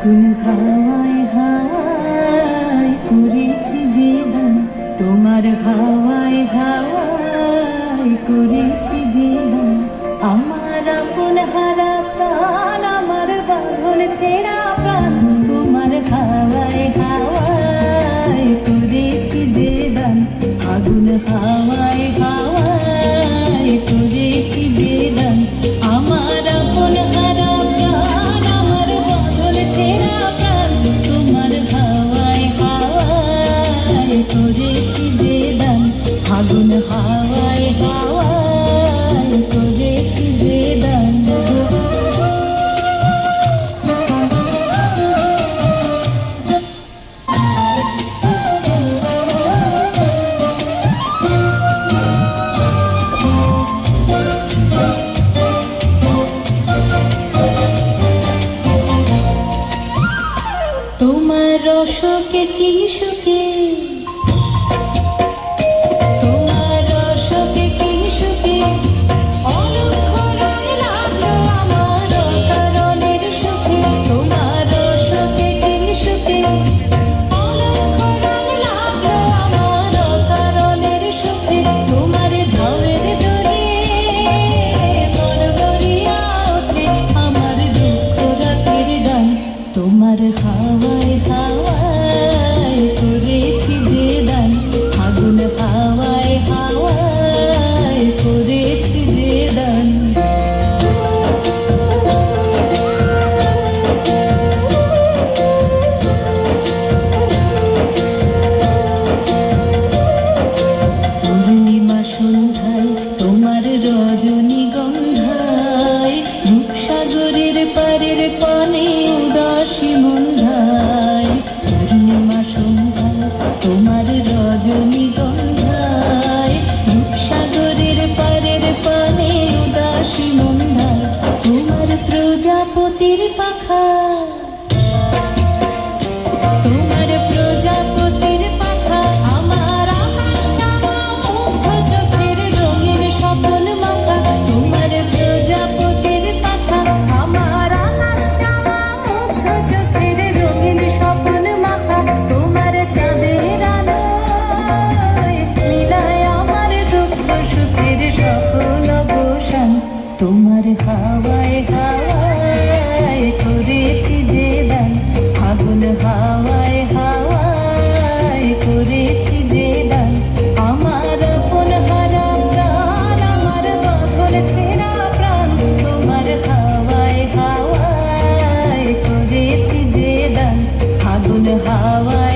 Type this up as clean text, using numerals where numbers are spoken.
আগুন হাওয়ায় হাওয়ায় করেছি যে দান, তোমার হাওয়ায় হাওয়ায় করেছি যে দান। আমার আপন হারা প্রাণ, আমার বাঁধন ছেঁড়া প্রাণ, তোমার হাওয়ায় হাওয়ায় করেছি যে দান। আগুন হাওয়ায় হাওয়ায় করেছি যে দান। আমার আপন হারা প্রাণ, আমার বাঁধন ছেঁড়া প্রাণ, তোমার হাওয়ায় হাওয়ায় করেছি যে দান। আগুন হাওয়ায় হাওয়ায় করেছি যে দান। তোমার রসকে কি সুখে, তোমার রসকে কি সুখে, অলক্ষ রং লাগলো আমার কারণের সুখে। তোমার রসকে কি সুখে, অলক্ষ রং লাগলো আমার কারণের সুখে। তোমার ঝাউয়ের দোলে মন ভরিয়া ওঠে আমার দুঃখ রাতের গান। তোমার হাওয়ায় হাওয়ায় করেছি যে দান। আগুন হাওয়ায় হাওয়ায় করেছি যে দান। পূর্ণিমা সন্ধ্যায় তোমার রজনীগন্ধায়, রূপসাগরের পারের পানে উদাসী মন্ধায়। পূর্ণিমা সন্ধ্যায় তোমার রজনীগন্ধায়, রূপসাগরের পারের পানে উদাসী মন্ধায়। তোমার প্রজাপতির পাখা, তোমার প্রজাপতির পাখা, আমার আকাশ চাওয়া মুগ্ধ চোখের রঙিন স্বপন মাখা। তোমার প্রজাপতির পাখা, আমার আকাশ চাওয়া মুগ্ধ চোখের রঙিন স্বপন মাখা। তোমার চাঁদের আলোয় মিলায় আমার দুঃখ সুখের সকল অবসান। তোমার হাওয়ায় হাওয়ায় করেছি যে দান। আগুন হাওয়ায় হাওয়ায় করেছি যে দান। আমার আপন হারা প্রাণ, আমার বাঁধন ছেঁড়া প্রাণ, তোমার হাওয়ায় হাওয়ায় করেছি যে দান। আগুন হাওয়ায়